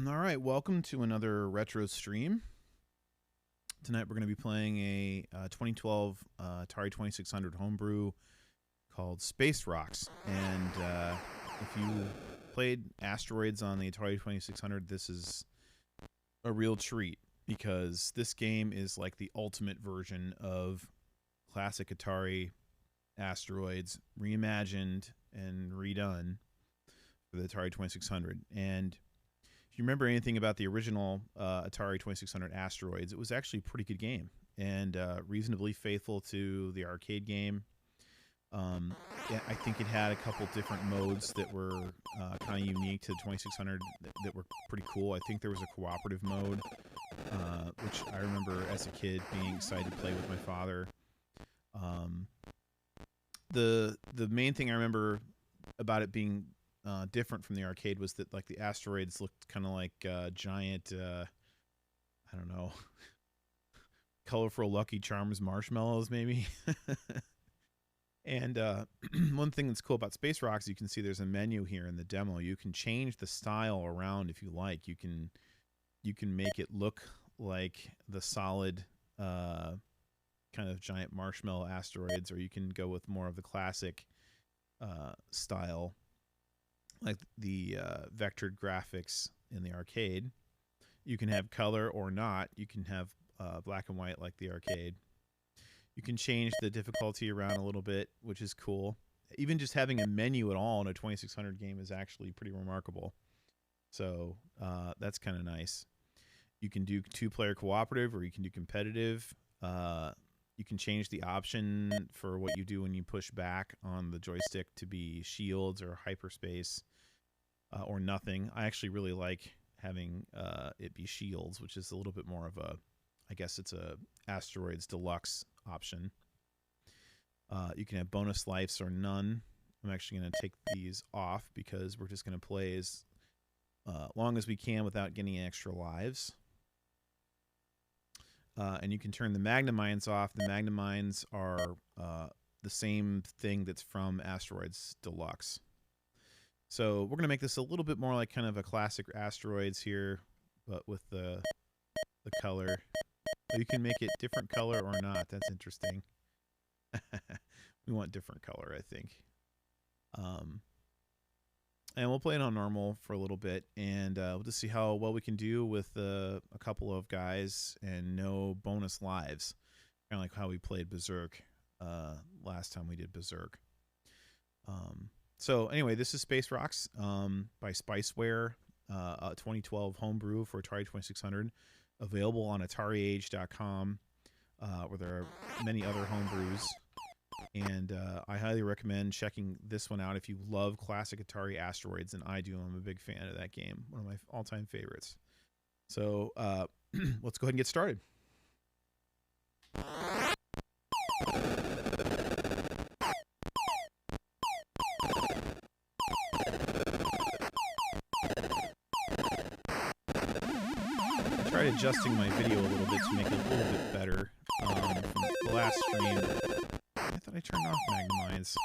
All right, welcome to another retro stream. Tonight we're going to be playing a 2012 Atari 2600 homebrew called Space Rocks. And if you played Asteroids on the Atari 2600, this is a real treat because this game is like the ultimate version of classic Atari Asteroids reimagined and redone for the Atari 2600. And if you remember anything about the original Atari 2600 Asteroids, it was actually a pretty good game and reasonably faithful to the arcade game. Yeah, I think it had a couple different modes that were kind of unique to the 2600 that were pretty cool. I think there was a cooperative mode, which I remember as a kid being excited to play with my father. The main thing I remember about it being different from the arcade was that like the asteroids looked kind of like giant, I don't know, colorful Lucky Charms marshmallows maybe. And one thing that's cool about Space Rocks, you can see there's a menu here in the demo. You can change the style around if you like. You can make it look like the solid kind of giant marshmallow asteroids, or you can go with more of the classic style, like the vectored graphics in the arcade. You can have color or not. You can have black and white like the arcade. You can change the difficulty around a little bit, which is cool. Even just having a menu at all in a 2600 game is actually pretty remarkable. So that's kind of nice. You can do two-player cooperative, or you can do competitive. You can change the option for what you do when you push back on the joystick to be shields or hyperspace or nothing. I actually really like having it be shields, which is a little bit more of a, I guess it's a Asteroids Deluxe option. You can have bonus lives or none. I'm actually going to take these off because we're just going to play as long as we can without getting extra lives. And you can turn the Magnamines off. The Magnamines are the same thing that's from Asteroids Deluxe. So we're going to make this a little bit more like kind of a classic Asteroids here, but with the color. You can make it different color or not. That's interesting. We want different color, I think. And we'll play it on normal for a little bit, and we'll just see how well we can do with a couple of guys and no bonus lives. Kind of like how we played Berserk last time we did Berserk. So anyway, this is Space Rocks by Spiceware, a 2012 homebrew for Atari 2600, available on AtariAge.com, where there are many other homebrews. And I highly recommend checking this one out if you love classic Atari Asteroids, and I do. I'm a big fan of that game, one of my all-time favorites. So let's go ahead and get started. I tried adjusting my video a little bit to make it a little bit better from the last stream. I thought I turned off Magnamines.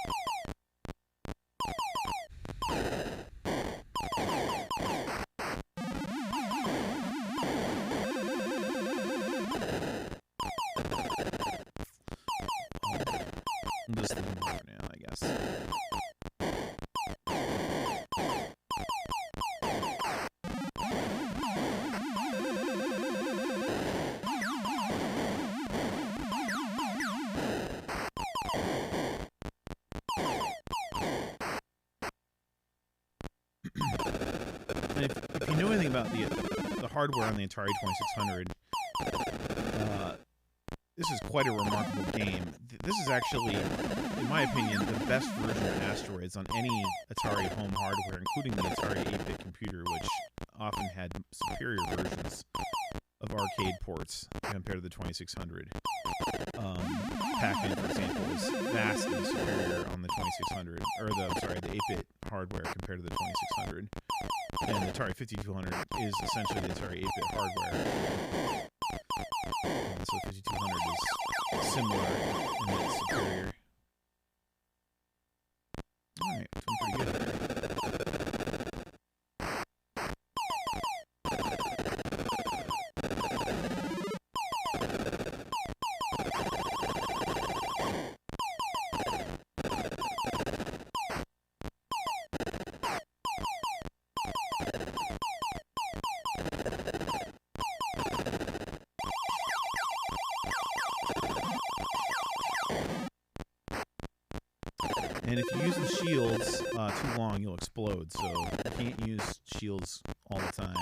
I'm just leaving it now, I guess. And if you know anything about the hardware on the Atari 2600, this is quite a remarkable game. This is actually, in my opinion, the best version of Asteroids on any Atari home hardware, including the Atari 8-bit computer, which often had superior versions of arcade ports compared to the 2600. Pac-Man, for example, is vastly superior on the 2600, or the 8-bit hardware compared to the 2600. And the Atari 5200 is essentially the Atari 8-bit hardware. And so 5200 is similar and it's superior. Alright, doing pretty good here. shields too long, you'll explode. So you can't use shields all the time.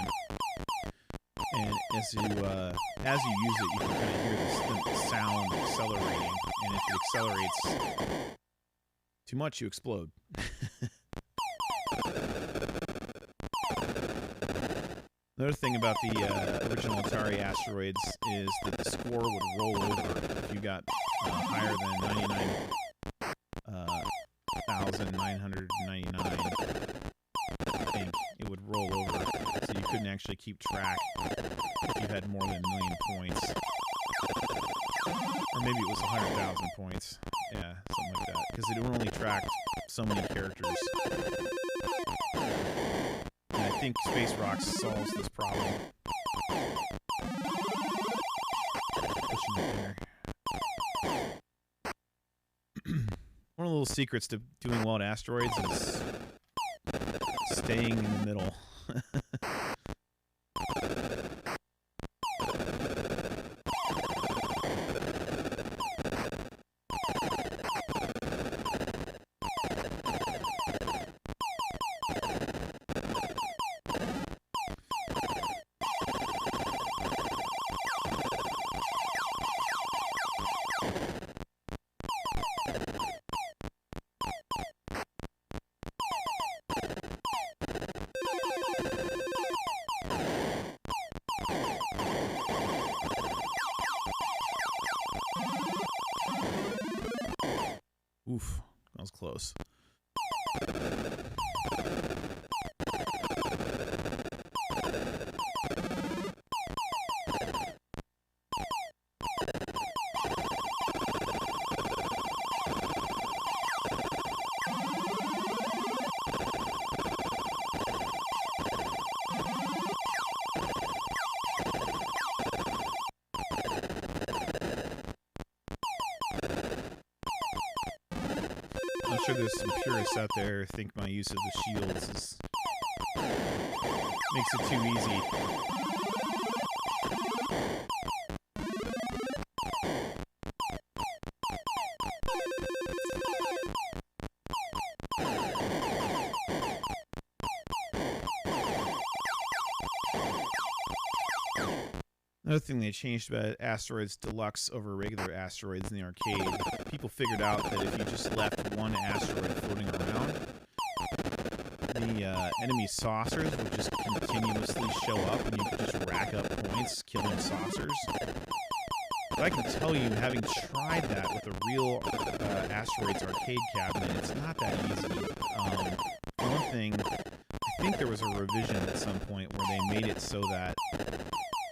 And as you use it, you can kind of hear the sound accelerating. And if it accelerates too much, you explode. Another thing about the original Atari Asteroids is that the score would roll over if you got higher than 99,999. I think it would roll over, so you couldn't actually keep track if you had more than 1 million points. Or maybe it was 100,000 points. Yeah, something like that. Because it only tracked so many characters. And I think Space Rocks solves this problem. Pushing it there. One of the little secrets to doing well at Asteroids is staying in the middle. Oof, that was close. I'm sure there's some purists out there who think my use of the shields makes it too easy. Another thing they changed about Asteroids Deluxe over regular Asteroids in the arcade, people figured out that if you just left one asteroid floating around, the enemy saucers would just continuously show up and you could just rack up points killing saucers. But I can tell you, having tried that with a real Asteroids arcade cabinet, it's not that easy. For one thing, I think there was a revision at some point where they made it so that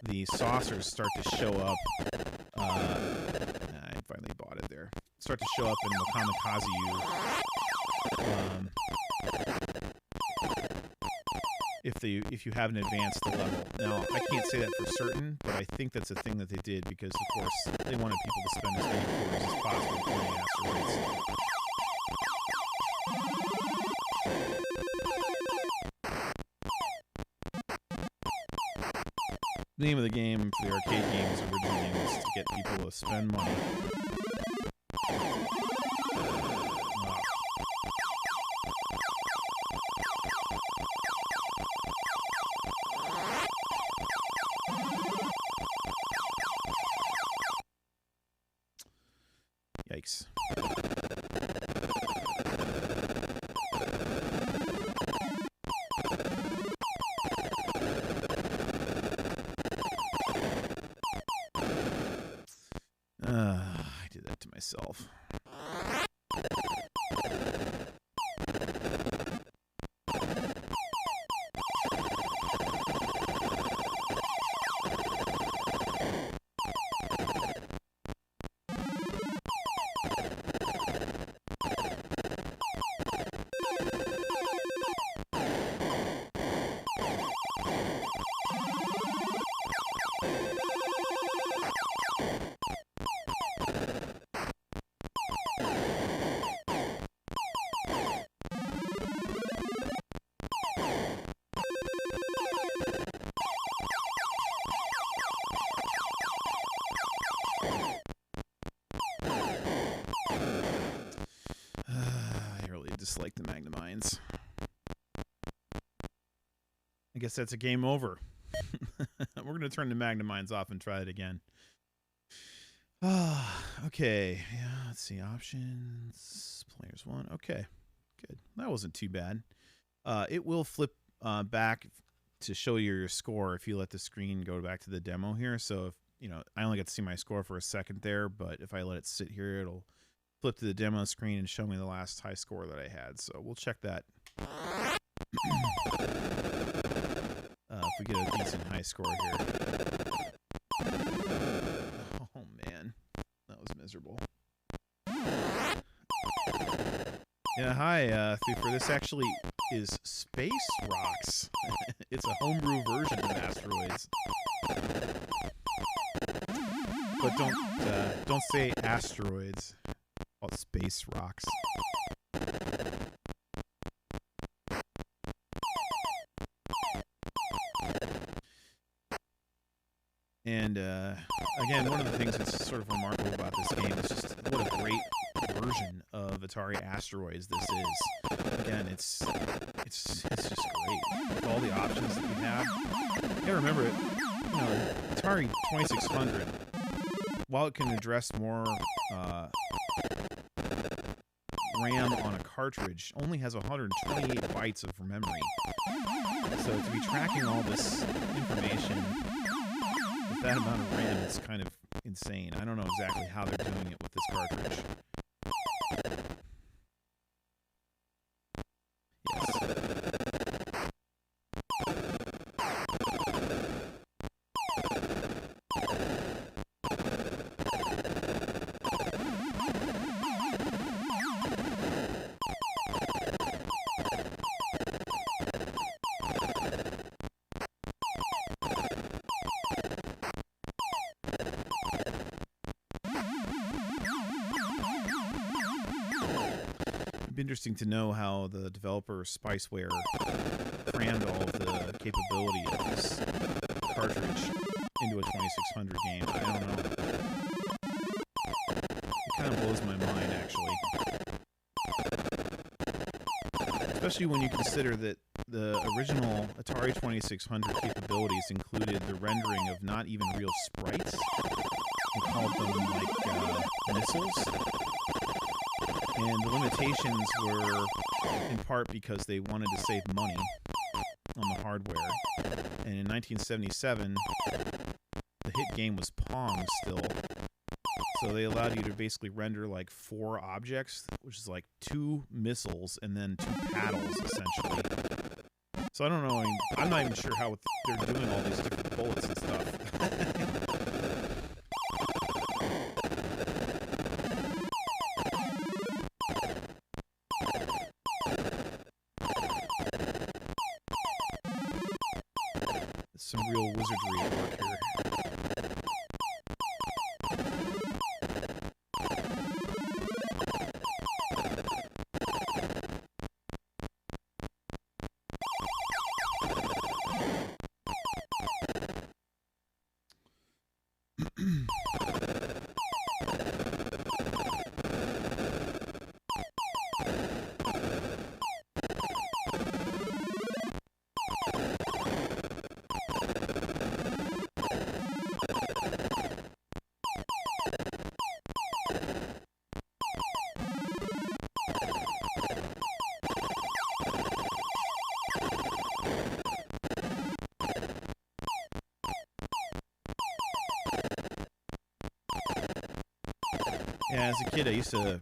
the saucers start to show up. I finally bought it there. Start to show up in Wakamikaze if you haven't advanced the level. Now, I can't say that for certain, but I think that's a thing that they did because, of course, they wanted people to spend as many quarters as possible playing Asteroids. The name of the game for the arcade games originally was to get people to spend money. Yikes. I did that to myself. Magnamines. I guess that's a game over. We're going to turn the Magnamines off and try it again. Okay. Yeah, let's see. Options. Players 1. Okay. Good. That wasn't too bad. It will flip back to show you your score if you let the screen go back to the demo here. So if I only got to see my score for a second there, but if I let it sit here, it'll flip to the demo screen and show me the last high score that I had. So we'll check that. If we get a decent high score here. Oh man, that was miserable. Yeah, hi, Thooper. This actually is Space Rocks. It's a homebrew version of Asteroids. But don't say Asteroids. Call it Space Rocks. And again, one of the things that's sort of remarkable about this game is just what a great version of Atari Asteroids this is. Again, it's just great with all the options that you have. You gotta remember it. Atari 2600, while it can address more RAM on a cartridge, only has 128 bytes of memory. So to be tracking all this information with that amount of RAM, it's kind of insane. I don't know exactly how they're doing it with this cartridge. Interesting to know how the developer Spiceware crammed all of the capability of this cartridge into a 2600 game. I don't know. It kind of blows my mind, actually. Especially when you consider that the original Atari 2600 capabilities included the rendering of not even real sprites. We called them, like, missiles. And the limitations were in part because they wanted to save money on the hardware. And in 1977, the hit game was Pong still. So they allowed you to basically render like 4 objects, which is like 2 missiles and then 2 paddles, essentially. So I don't know. I'm not even sure how they're doing all these different bullets and stuff. Some real wizardry at work here. Yeah, as a kid, I used to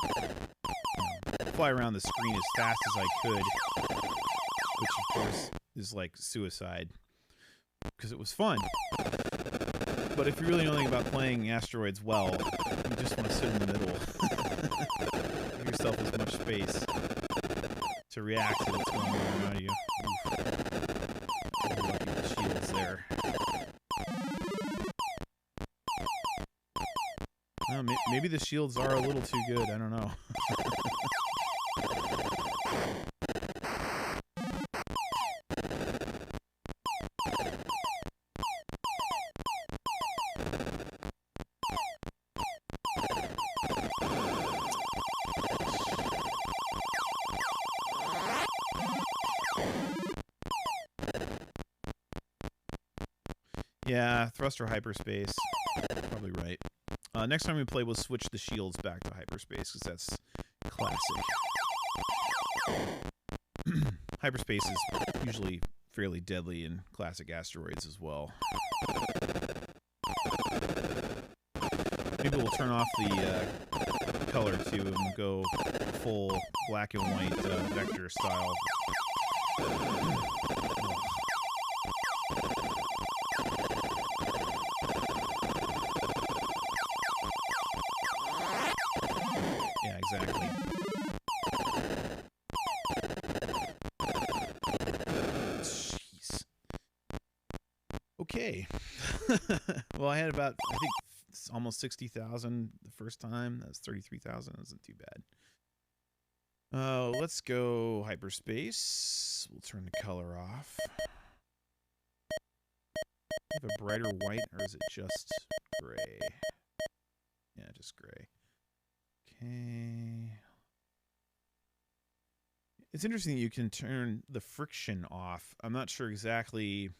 fly around the screen as fast as I could, which, of course, is like suicide, because it was fun. But if you really know anything about playing Asteroids well, you just want to sit in the middle. Give yourself as much space to react to what's going on around you. Oof. Lucky the shields there. Maybe the shields are a little too good. I don't know. Yeah, thruster hyperspace. Probably right. Next time we play, we'll switch the shields back to hyperspace, because that's classic. Hyperspace is usually fairly deadly in classic asteroids as well. Maybe we'll turn off the color too and go full black and white vector style. Yeah, exactly. Jeez. Okay. Well, I had about, I think, almost 60,000 the first time. That's 33,000. That wasn't too bad. Let's go hyperspace. We'll turn the color off. Have a brighter white, or is it just gray? Yeah, just gray. Okay. It's interesting that you can turn the friction off. I'm not sure exactly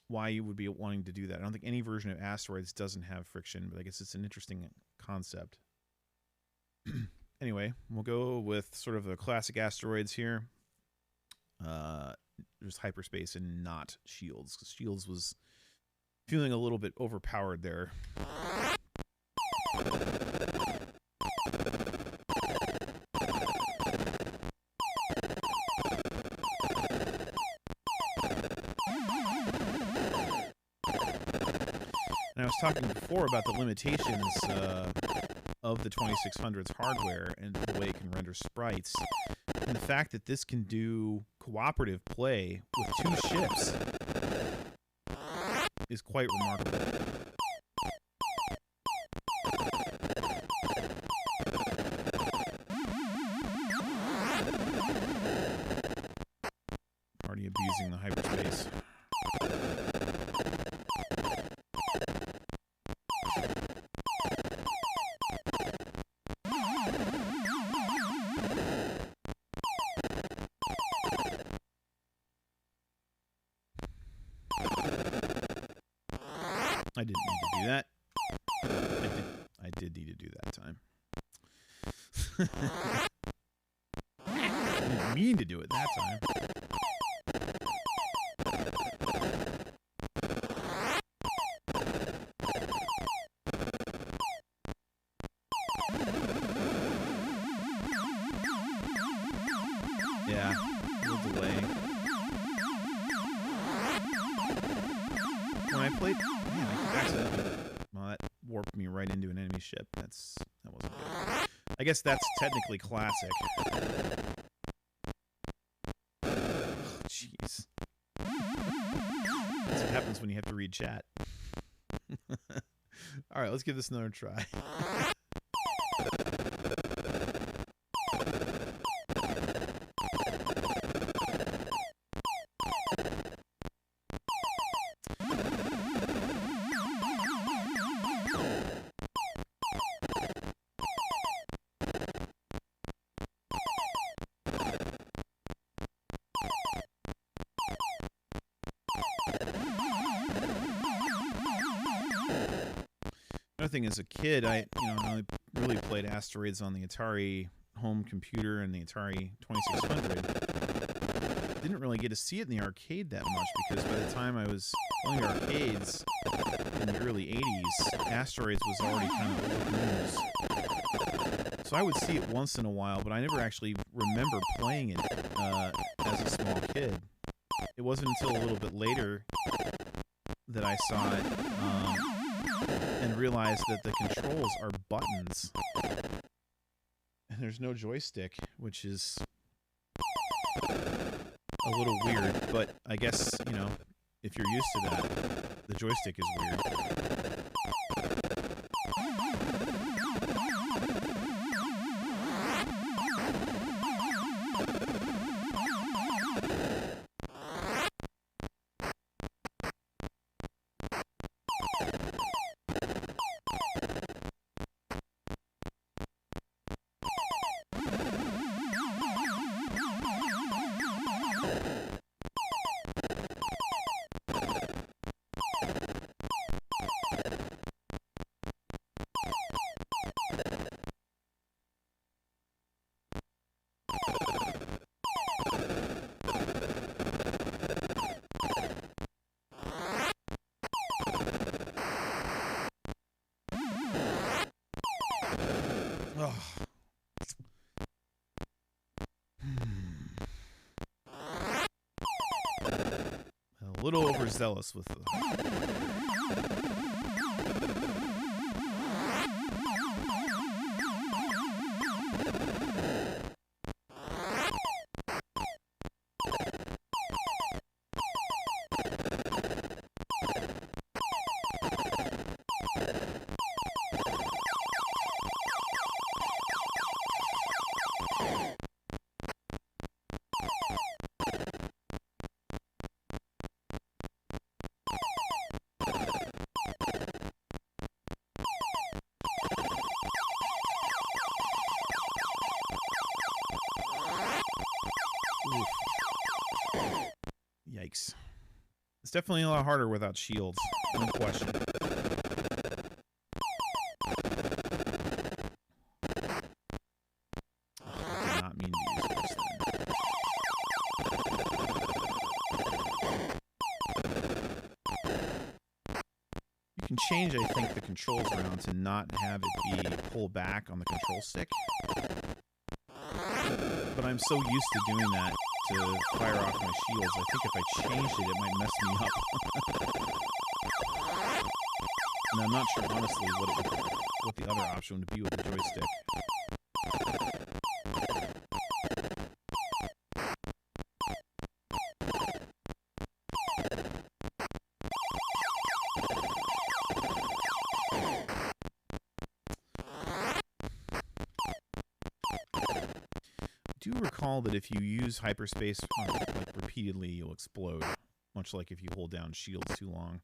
why you would be wanting to do that. I don't think any version of asteroids doesn't have friction, but I guess it's an interesting concept. Anyway, we'll go with sort of the classic asteroids here. Just hyperspace and not shields, because shields was feeling a little bit overpowered there. And I was talking before about the limitations of the 2600's hardware and the way it can render sprites. And the fact that this can do cooperative play with 2 ships is quite remarkable. Already abusing the hyperspace. I didn't need to do that. I did need to do that time. I didn't mean to do it that time. Yeah, a little delay. When I played, man, I accidentally, well, that warped me right into an enemy ship. That wasn't good. I guess that's technically classic. Jeez. That's what happens when you have to read chat. All right, let's give this another try. Another thing, as a kid, I only really played asteroids on the Atari home computer and the Atari 2600. Didn't really get to see it in the arcade that much, because by the time I was playing arcades in the early 80s, asteroids was already kind of old news. So I would see it once in a while, but I never actually remember playing it as a small kid. It wasn't until a little bit later that I saw it and realized that the controls are buttons. And there's no joystick, which is a little weird, but I guess, if you're used to that, the joystick is weird. A little overzealous with the... Yikes. It's definitely a lot harder without shields. No question. I did not mean to use this then. You can change, I think, the controls around to not have it be pull back on the control stick. But I'm so used to doing that to fire off my shields. I think if I changed it, it might mess me up. And I'm not sure, honestly, what the other option would be with the joystick. I do recall that if you use hyperspace like repeatedly, you'll explode, much like if you hold down shields too long.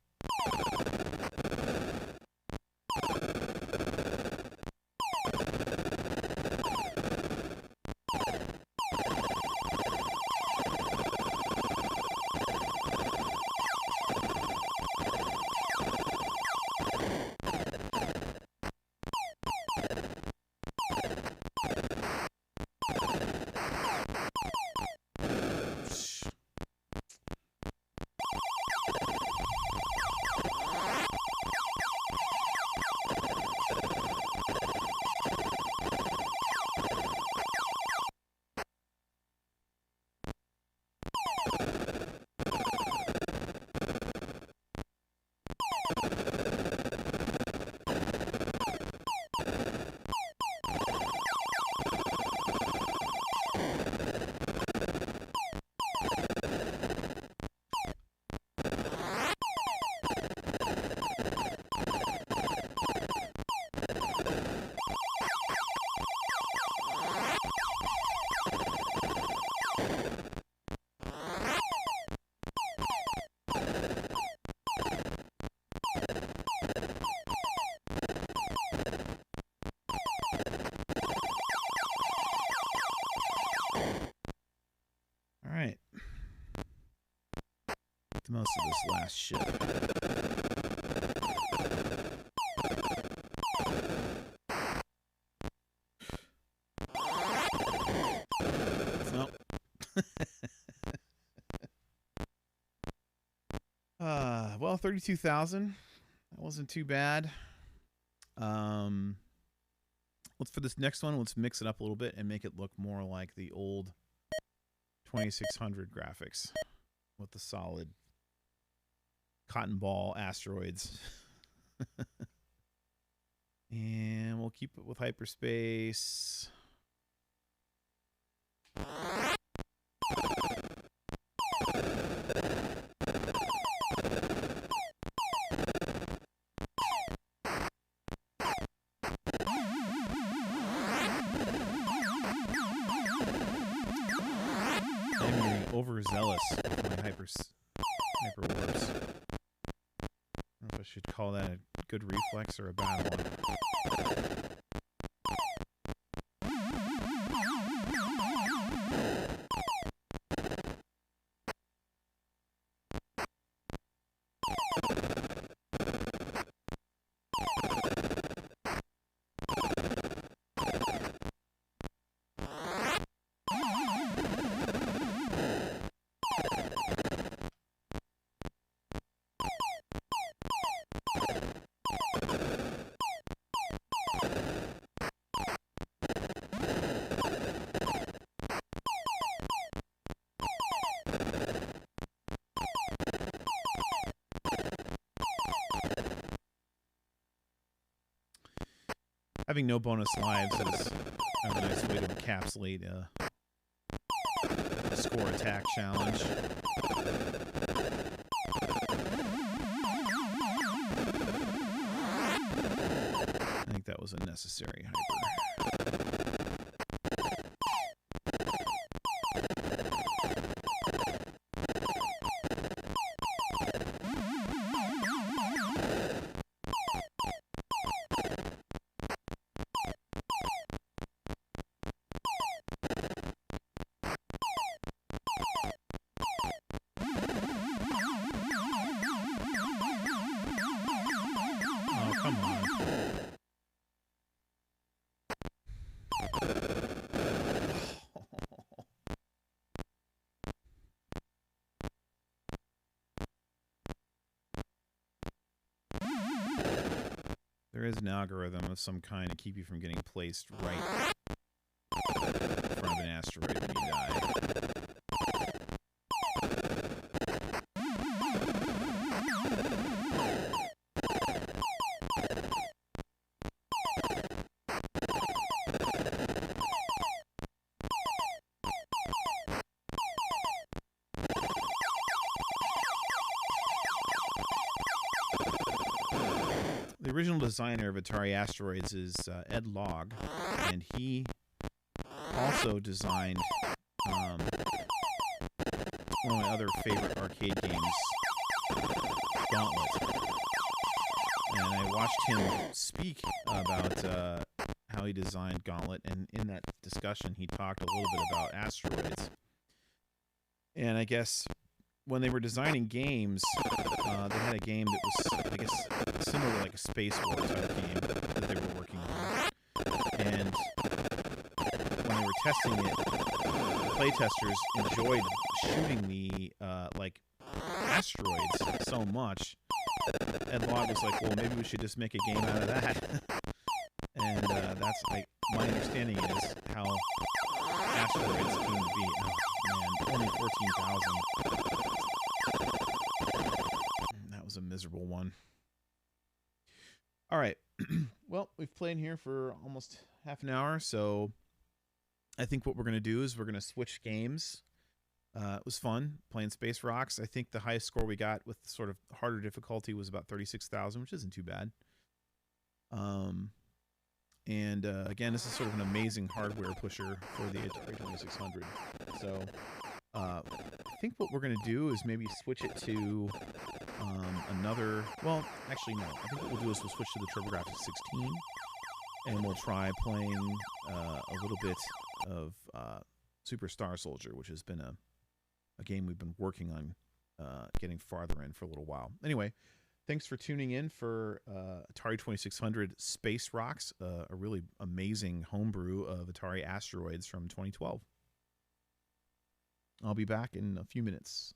Most of this last ship. Nope. Well, 32,000. That wasn't too bad. Let's for this next one, let's mix it up a little bit and make it look more like the old 2600 graphics with the solid cotton ball asteroids. And we'll keep it with hyperspace. I'm getting overzealous with my hyper warps. I don't know if I should call that a good reflex or a bad one. Having no bonus lives is a nice way to encapsulate a score attack challenge. I think that was a necessary hyper. There is an algorithm of some kind to keep you from getting placed right in front of an asteroid when you die. The original designer of Atari Asteroids is Ed Logg, and he also designed one of my other favorite arcade games, Gauntlet. And I watched him speak about how he designed Gauntlet, and in that discussion he talked a little bit about asteroids. And I guess when they were designing games, they had a game that was, I guess, similar to like a Space War type game that they were working on. And when they were testing it, the playtesters enjoyed shooting the like asteroids so much. Ed Logg was like, well, maybe we should just make a game out of that. And that's like, my understanding is how asteroids came to be. Oh, man, only 14,000. That was a miserable one. All right. Well, we've played here for almost half an hour, so I think what we're going to do is we're going to switch games. It was fun playing Space Rocks. I think the highest score we got with sort of harder difficulty was about 36,000, which isn't too bad. Again, this is sort of an amazing hardware pusher for the Atari 2600. So I think what we're going to do is maybe switch it to another... Well, actually, no. I think what we'll do is we'll switch to the TurboGrafx 16, and we'll try playing a little bit of Super Star Soldier, which has been a game we've been working on getting farther in for a little while. Anyway, thanks for tuning in for Atari 2600 Space Rocks, a really amazing homebrew of Atari Asteroids from 2012. I'll be back in a few minutes.